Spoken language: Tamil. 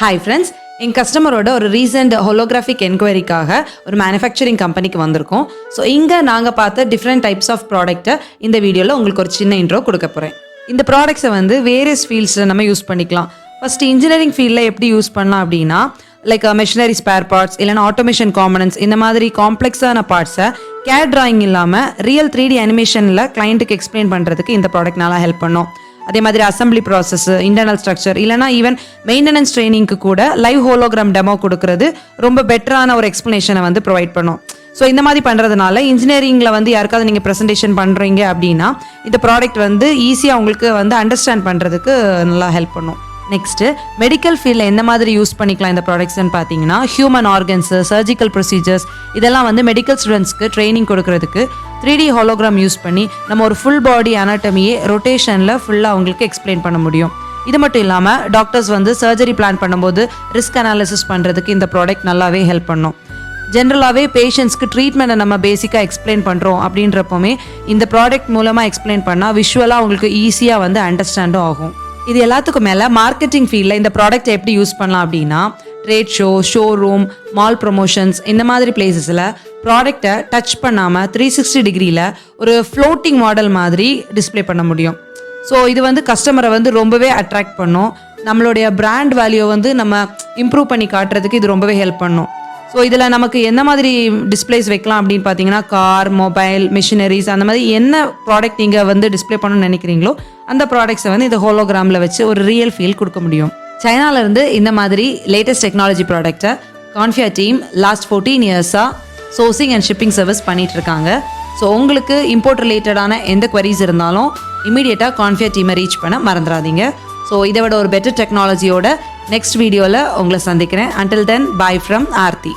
ஹாய் ஃப்ரெண்ட்ஸ், என் கஸ்டமரோட ஒரு ரீசெண்ட் ஹோலோகிராஃபிக் என்கொயரிக்காக ஒரு மேனுஃபேக்சரிங் கம்பெனிக்கு வந்திருக்கோம். ஸோ இங்கே நாங்கள் பார்த்த டிஃப்ரெண்ட் டைப்ஸ் ஆஃப் ப்ராடக்ட்டை இந்த வீடியோவில் உங்களுக்கு ஒரு சின்ன இன்ட்ரோ கொடுக்க போகிறேன். இந்த ப்ராடக்ட்ஸை வந்து வேரியஸ் ஃபீல்ட்ஸில் நம்ம யூஸ் பண்ணிக்கலாம். ஃபஸ்ட்டு இன்ஜினியரிங் ஃபீல்டில் எப்படி யூஸ் பண்ணலாம் அப்படின்னா, லைக் மெஷினரி ஸ்பேர் பார்ட்ஸ் இல்லைனா ஆட்டோமேஷன் காம்பனன்ட்ஸ், இந்த மாதிரி காம்ப்ளெக்ஸான பார்ட்ஸை கேட் டிராயிங் இல்லாமல் ரியல் 3D அனிமேஷனில் கிளைண்ட்டுக்கு எக்ஸ்பிளைன் பண்ணுறதுக்கு இந்த ப்ராடக்ட் நல்லா ஹெல்ப் பண்ணும். அதே மாதிரி அசம்பிளி ப்ராசஸ், இன்டர்னல் ஸ்ட்ரக்சர் இல்லைனா ஈவன் மெயின்டெனன்ஸ் ட்ரைனிங்க்கு கூட லைவ் ஹோலோகிராம் டெமோ கொடுக்கறது ரொம்ப பெட்டரான ஒரு எக்ஸ்ப்ளனேஷனை வந்து ப்ரொவைட் பண்ணும். ஸோ இந்த மாதிரி பண்ணுறதுனால இன்ஜினியரிங்கில் வந்து யாருக்காவது நீங்கள் ப்ரெசன்டேஷன் பண்ணுறீங்க அப்படின்னா இந்த ப்ராடக்ட் வந்து ஈஸியாக உங்களுக்கு வந்து அண்டர்ஸ்டாண்ட் பண்ணுறதுக்கு நல்லா ஹெல்ப் பண்ணும். நெக்ஸ்ட்டு மெடிக்கல் ஃபீல்டில் எந்த மாதிரி யூஸ் பண்ணிக்கலாம் இந்த ப்ராடக்ட்ஸ்ன்னு பார்த்தீங்கன்னா, ஹியூமன் ஆர்கன்ஸு, சர்ஜிக்கல் ப்ரொசீஜர்ஸ் இதெல்லாம் வந்து மெடிக்கல் ஸ்டூடெண்ட்ஸ்க்கு ட்ரைனிங் கொடுக்கறதுக்கு 3D ஹோலோகிராம் யூஸ் பண்ணி நம்ம ஒரு ஃபுல் பாடி அனாட்டமியே ரொட்டேஷனில் ஃபுல்லாக அவங்களுக்கு எக்ஸ்பிளைன் பண்ண முடியும். இது மட்டும் இல்லாமல் டாக்டர்ஸ் வந்து சர்ஜரி பிளான் பண்ணும்போது ரிஸ்க் அனாலிசிஸ் பண்ணுறதுக்கு இந்த ப்ராடக்ட் நல்லாவே ஹெல்ப் பண்ணும். ஜென்ரலாகவே பேஷண்ட்ஸ்க்கு ட்ரீட்மெண்ட்டை நம்ம பேசிக்காக எக்ஸ்பிளைன் பண்ணுறோம் அப்படின்றப்போமே இந்த ப்ராடக்ட் மூலமாக எக்ஸ்பிளைன் பண்ணால் விஷுவலாக அவங்களுக்கு ஈஸியாக வந்து அண்டர்ஸ்டாண்டும் ஆகும். இது எல்லாத்துக்கும் மேலே மார்க்கெட்டிங் ஃபீல்டில் இந்த ப்ராடக்ட் எப்படி யூஸ் பண்ணலாம் அப்படின்னா, trade show, showroom, mall promotions இந்த மாதிரி பிளேசஸில் ப்ராடக்டை டச் பண்ணாமல் 360 டிகிரியில் ஒரு ஃப்ளோட்டிங் மாடல் மாதிரி டிஸ்பிளே பண்ண முடியும். ஸோ இது வந்து கஸ்டமரை வந்து ரொம்பவே அட்ராக்ட் பண்ணும். நம்மளுடைய பிராண்ட் வேல்யூ வந்து நம்ம இம்ப்ரூவ் பண்ணி காட்டுறதுக்கு இது ரொம்பவே ஹெல்ப் பண்ணும். ஸோ இதில் நமக்கு என்ன மாதிரி டிஸ்பிளேஸ் வைக்கலாம் அப்படின்னு பார்த்தீங்கன்னா, கார், மொபைல், மிஷினரிஸ் அந்த மாதிரி என்ன ப்ராடக்ட் நீங்கள் வந்து டிஸ்பிளே பண்ணணும்னு நினைக்கிறீங்களோ அந்த ப்ராடக்ட்ஸை வந்து இந்த ஹோலோகிராமில் வச்சு ஒரு ரியல் ஃபீல் கொடுக்க முடியும். சைனாவிலேருந்து இந்த மாதிரி லேட்டஸ்ட் டெக்னாலஜி ப்ராடக்ட்டை கான்ஃபியா டீம் லாஸ்ட் 14 இயர்ஸாக சோர்சிங் அண்ட் ஷிப்பிங் சர்வீஸ் பண்ணிகிட்ருக்காங்க. ஸோ உங்களுக்கு இம்போர்ட் ரிலேட்டடான எந்த குவரிஸ் இருந்தாலும் இமீடியட்டாக கான்ஃபியா டீமை ரீச் பண்ண மறந்துடாதீங்க. ஸோ இதை விட ஒரு பெட்டர் டெக்னாலஜியோட நெக்ஸ்ட் வீடியோவில் உங்களை சந்திக்கிறேன். Until then, bye from Aarthi.